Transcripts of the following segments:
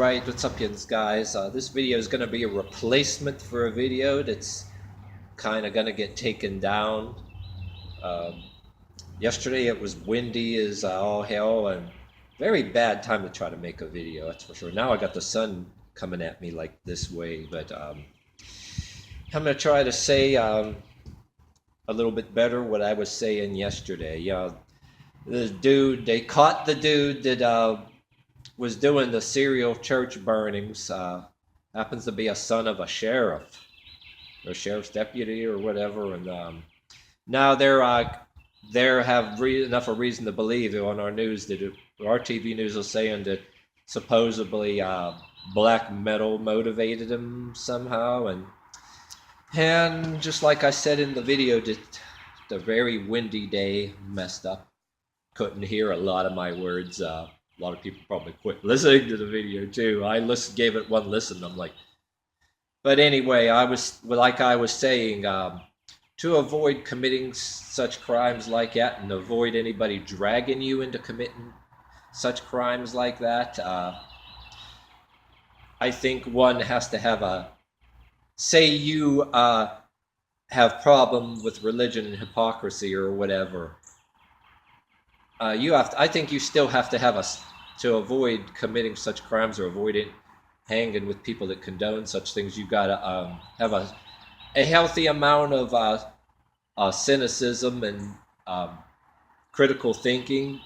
Right, what's up, yins, guys? This video is going to be a replacement for a video that's kind of going to get taken down. Um, Yesterday it was windy as all hell and very bad time to try to make a video, that's for sure. Now I got the sun coming at me like this way, but I'm going to try to say a little bit better what I was saying yesterday. They caught the dude that was doing the serial church burnings. Happens to be a son of a sheriff or sheriff's deputy or whatever, and now there have enough of reason to believe on our news that our TV news is saying that supposedly black metal motivated him somehow, and just like I said in the video, that the very windy day messed up. Couldn't hear a lot of my words. A lot of people probably quit listening to the video too. I gave it one listen. I'm like, but anyway, I was saying, to avoid committing such crimes like that and avoid anybody dragging you into committing such crimes like that, I think one has to have say you have problem with religion and hypocrisy or whatever. I think you still have to have to avoid committing such crimes or avoid hanging with people that condone such things. You got to have a healthy amount of cynicism and critical thinking,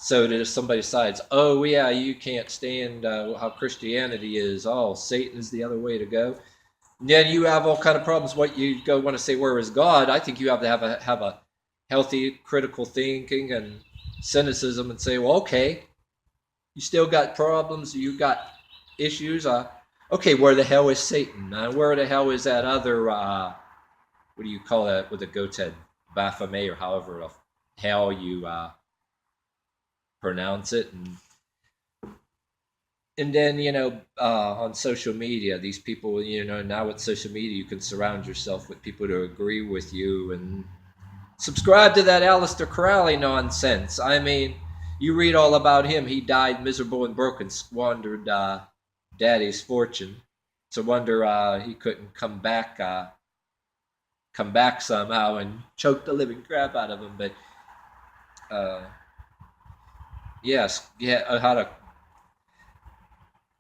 so that if somebody decides, oh yeah, you can't stand how Christianity is, oh, Satan's the other way to go, then you have all kind of problems. What you go want to say, where is God? I think you have to have a healthy critical thinking and cynicism and say, well, okay, you still got problems, you got issues, okay, where the hell is Satan? Where the hell is that other, what do you call that with a goat's head, Baphomet, or however the hell you pronounce it? And then, on social media, these people, now with social media, you can surround yourself with people who agree with you and subscribe to that Aleister Crowley nonsense. I mean, you read all about him. He died miserable and broken, squandered daddy's fortune. It's a wonder he couldn't come back somehow and choke the living crap out of him. But yes, yeah, had a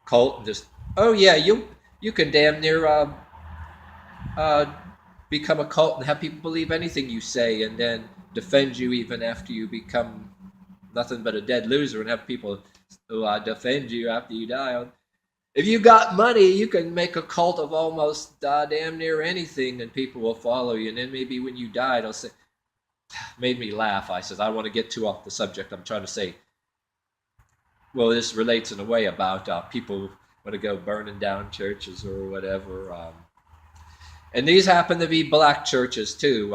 cult and just, oh yeah, you can damn near become a cult and have people believe anything you say, and then defend you even after you become nothing but a dead loser, and have people who defend you after you die. If you got money, you can make a cult of almost damn near anything, and people will follow you. And then maybe when you die, they'll say, made me laugh. I said, I don't want to get too off the subject. I'm trying to say, well, this relates in a way about people want to go burning down churches or whatever. And these happen to be black churches too.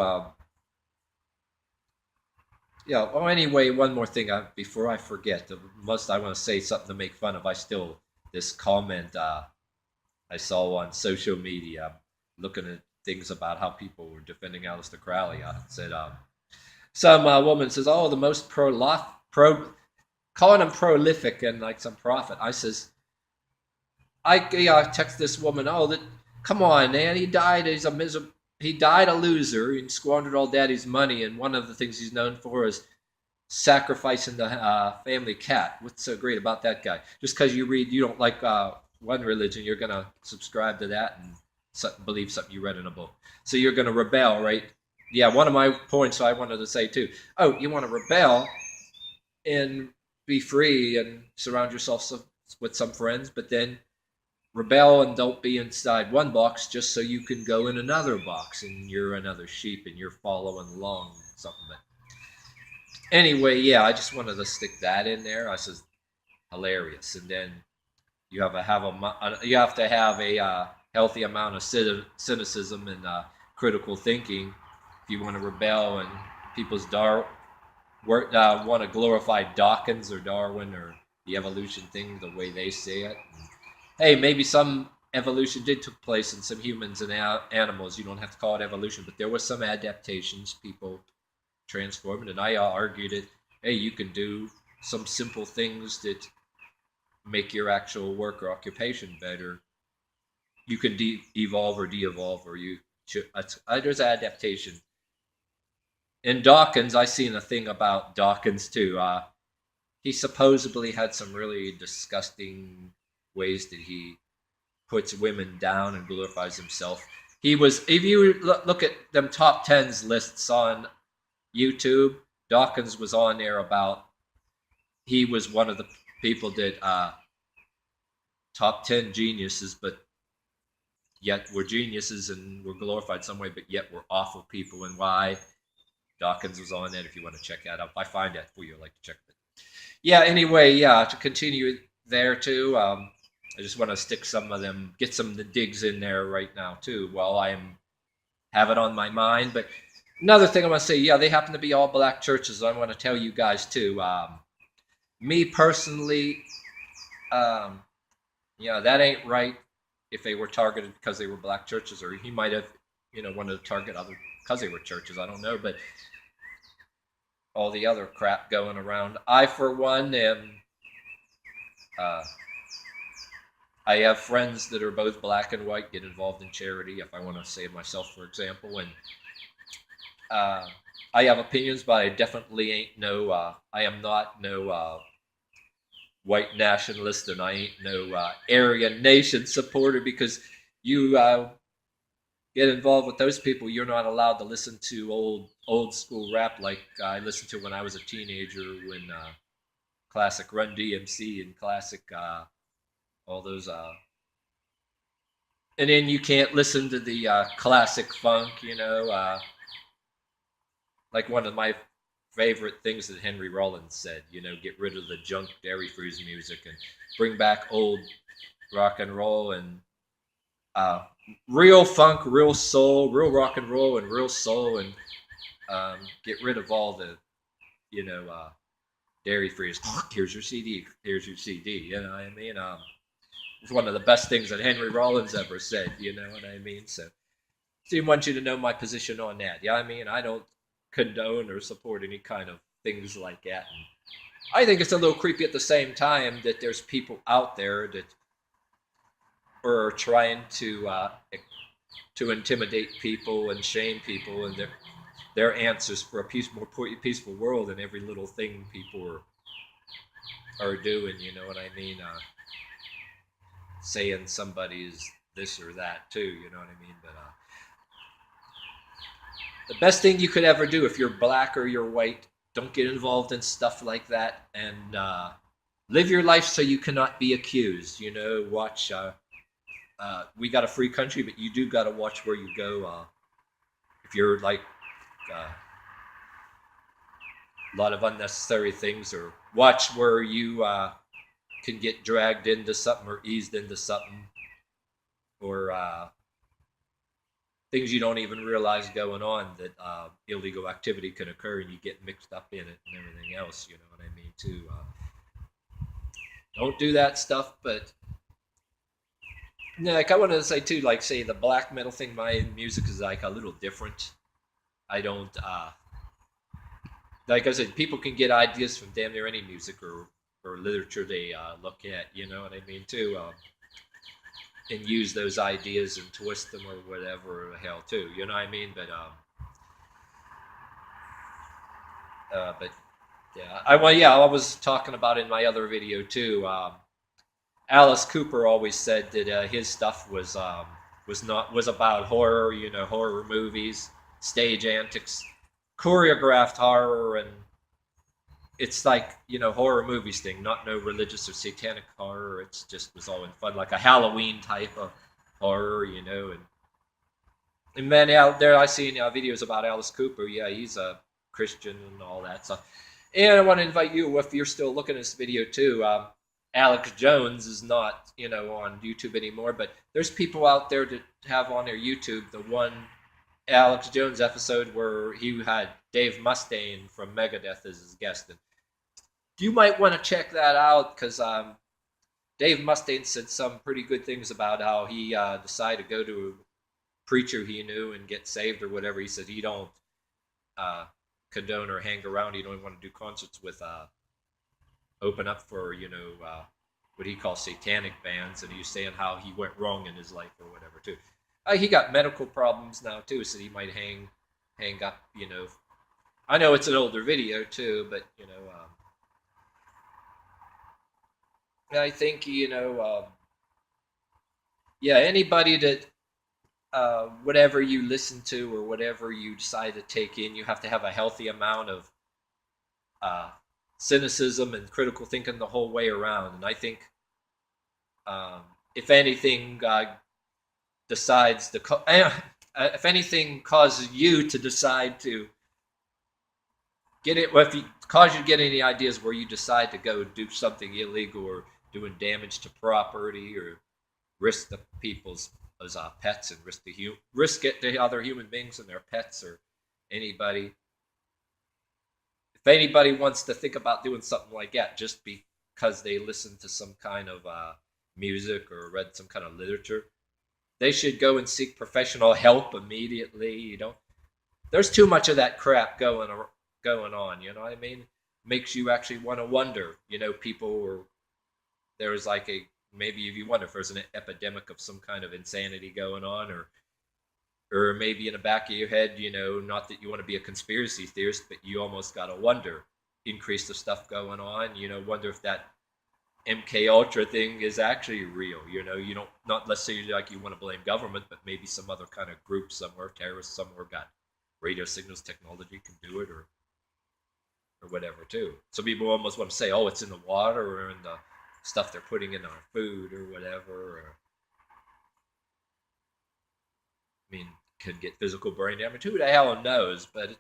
Yeah. Well, anyway, one more thing before I forget. I want to say something to make fun of. This comment I saw on social media, looking at things about how people were defending Aleister Crowley. I said, some woman says, "Oh, the most calling him prolific and like some prophet." I says, I text this woman, "Oh, that." Come on, man. He died a loser and squandered all daddy's money, and one of the things he's known for is sacrificing the family cat. What's so great about that guy? Just because you don't like one religion, you're going to subscribe to that and believe something you read in a book. So you're going to rebel, right? Yeah, one of my points I wanted to say too. Oh, you want to rebel and be free and surround yourself with some friends, but then rebel and don't be inside one box just so you can go in another box and you're another sheep and you're following along something. But anyway, yeah, I just wanted to stick that in there. I said, hilarious. And then you have to have a healthy amount of cynicism and critical thinking if you want to rebel and people's want to glorify Dawkins or Darwin or the evolution thing the way they say it. Hey, maybe some evolution did take place in some humans and animals. You don't have to call it evolution, but there was some adaptations. People transformed, and I argued it. Hey, you can do some simple things that make your actual work or occupation better, you can evolve or de-evolve, or you should. There's adaptation. In Dawkins, I seen a thing about Dawkins too. He supposedly had some really disgusting ways that he puts women down and glorifies himself. He was, if you look at them top tens lists on YouTube, Dawkins was on there about, he was one of the people that top 10 geniuses, but yet we're geniuses and we're glorified some way, but yet we're awful people. And why? Dawkins was on that. If you want to check that out, if I find that for you, I'd like to check it. Yeah, anyway, yeah, to continue there too, I just want to stick some of them, get some of the digs in there right now too, while I have it on my mind. But another thing I want to say, yeah, they happen to be all black churches. I want to tell you guys too. Me personally, yeah, that ain't right. If they were targeted because they were black churches, or he might have, wanted to target other because they were churches. I don't know, but all the other crap going around. I, for one, am. I have friends that are both black and white, get involved in charity. If I want to save myself, for example, and I have opinions, but I definitely ain't no. I am not no white nationalist, and I ain't no Aryan nation supporter, because you get involved with those people, you're not allowed to listen to old school rap like I listened to when I was a teenager, when classic Run DMC and classic all those and then you can't listen to the classic funk, like one of my favorite things that Henry Rollins said, get rid of the junk dairy freeze music and bring back old rock and roll and real funk, real soul, real rock and roll, and real soul, and get rid of all the, dairy freeze. Here's your CD. Here's your CD. You know what I mean? It's one of the best things that Henry Rollins ever said. You know what I mean? So I want you to know my position on that. Yeah, I mean, I don't condone or support any kind of things like that. And I think it's a little creepy at the same time that there's people out there that are trying to intimidate people and shame people, and their answers for a more peaceful world, and every little thing people are doing. You know what I mean? Saying somebody's this or that too. You know what I mean? But the best thing you could ever do, if you're black or you're white, don't get involved in stuff like that, and live your life so you cannot be accused. Watch. We got a free country, but you do got to watch where you go. If you're like a lot of unnecessary things, or watch where you can get dragged into something or eased into something, or things you don't even realize going on, that illegal activity can occur and you get mixed up in it and everything else. You know what I mean too. Don't do that stuff, but. No, like I wanted to say too, like say the black metal thing, my music is like a little different. I don't like I said, people can get ideas from damn near any music or literature they look at, you know what I mean too, and use those ideas and twist them or whatever the hell too, you know what I mean? But yeah, I was talking about in my other video too. Alice Cooper always said that his stuff was about horror, horror movies, stage antics, choreographed horror, and it's like horror movies thing, not no religious or satanic horror. It's just was all in fun, like a Halloween type of horror, And man, out there I seen videos about Alice Cooper. Yeah, he's a Christian and all that stuff. And I want to invite you, if you're still looking at this video too. Alex Jones is not, on YouTube anymore, but there's people out there that have on their YouTube the one Alex Jones episode where he had Dave Mustaine from Megadeth as his guest. And you might want to check that out, because Dave Mustaine said some pretty good things about how he decided to go to a preacher he knew and get saved or whatever. He said he don't condone or hang around. He don't want to do concerts with open up for what he calls satanic bands, and he was saying how he went wrong in his life or whatever too. He got medical problems now too, so he might hang up. I know it's an older video too, but I think yeah, anybody that whatever you listen to or whatever you decide to take in, you have to have a healthy amount of cynicism and critical thinking the whole way around. And I think, if anything, decides to, if anything causes you to decide to get it, well, if you cause you to get any ideas where you decide to go do something illegal or doing damage to property or risk the people's as pets and risk it to other human beings and their pets or anybody. If anybody wants to think about doing something like that just because they listen to some kind of music or read some kind of literature, they should go and seek professional help immediately. There's too much of that crap going on. You know what I mean? Makes you actually want to wonder. There's like maybe if you wonder if there's an epidemic of some kind of insanity going on, or maybe in the back of your head, not that you want to be a conspiracy theorist, but you almost got to wonder, increase the stuff going on, wonder if that MK Ultra thing is actually real. You don't, not let's say like you want to blame government, but maybe some other kind of group somewhere, terrorists somewhere got radio signals technology can do it or whatever too. Some people almost want to say, oh, it's in the water or in the stuff they're putting in our food or whatever. Could get physical brain damage. Who the hell knows? But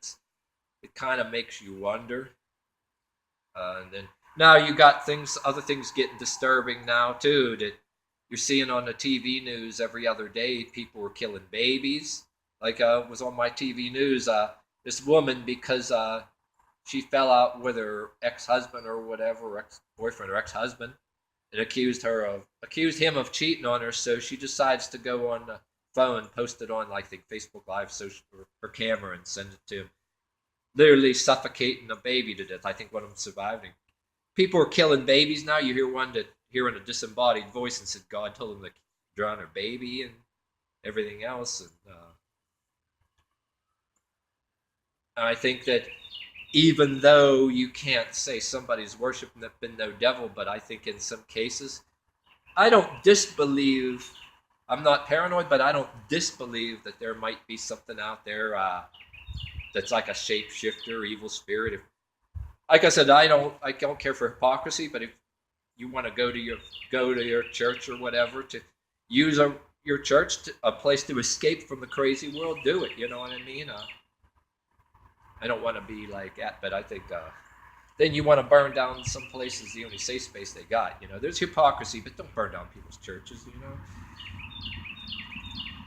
it kind of makes you wonder. And then now you got other things getting disturbing now too. That you're seeing on the TV news every other day. People were killing babies. Like was on my TV news. This woman, because she fell out with her ex-husband or whatever, ex-boyfriend or ex-husband, and accused him of cheating on her. So she decides to go on the phone, post it on like the Facebook Live, her camera, and send it to him. Literally suffocating a baby to death. I think one of them survived. People are killing babies now. You hear one that hearing a disembodied voice and said God told him to drown her baby and everything else. And I think that even though you can't say somebody's worshiping no devil, but I think in some cases, I don't disbelieve. I'm not paranoid, but I don't disbelieve that there might be something out there that's like a shapeshifter, evil spirit. Like I said, I don't care for hypocrisy, but if you want to go to your church or whatever to use your church a place to escape from the crazy world, do it. You know what I mean? I don't want to be like that, but I think then you want to burn down some places, the only safe space they got. There's hypocrisy, but don't burn down people's churches.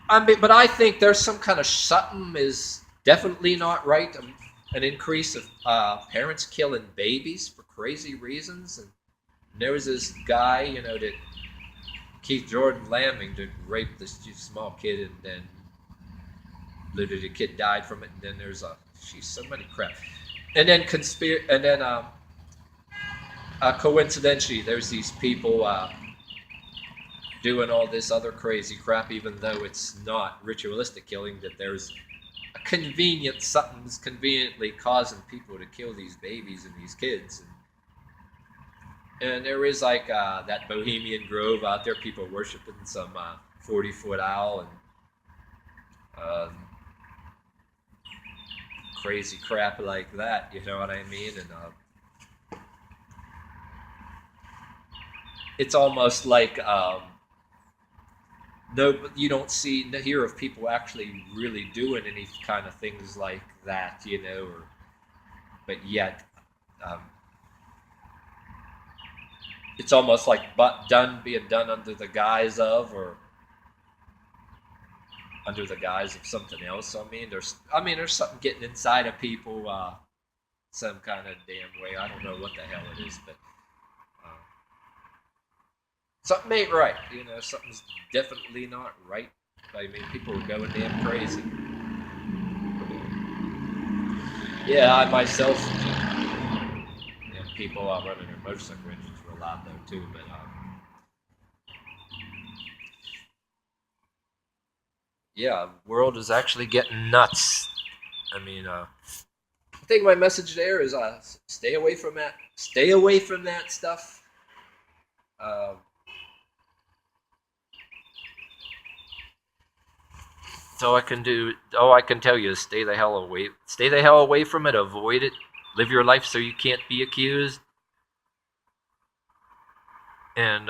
But I think there's some kind of something is definitely not right. An increase of parents killing babies for crazy reasons. And there was this guy, that Keith Jordan Lamming that raped this small kid, and then literally the kid died from it. And then there's so many crap. And then coincidentally, there's these people doing all this other crazy crap, even though it's not ritualistic killing, that there's something's conveniently causing people to kill these babies and these kids. And there is like that Bohemian Grove out there, people worshiping some 40-foot owl and crazy crap like that, you know what I mean? And it's almost like you don't hear of people actually really doing any kind of things like that, but yet it's almost like being done under the guise of something else. There's something getting inside of people some kind of damn way. I don't know what the hell it is, but something ain't right. Something's definitely not right. People are going damn crazy. Yeah, I myself, and people running their motorcycle engines were loud though too, but yeah, world is actually getting nuts. I mean, I think my message there is stay away from that. Stay away from that stuff. Uh, so I can do. Oh, I can tell you, stay the hell away. Stay the hell away from it. Avoid it. Live your life so you can't be accused. And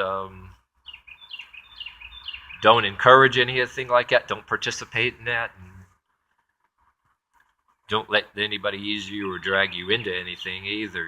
don't encourage anything like that. Don't participate in that. And don't let anybody use you or drag you into anything either.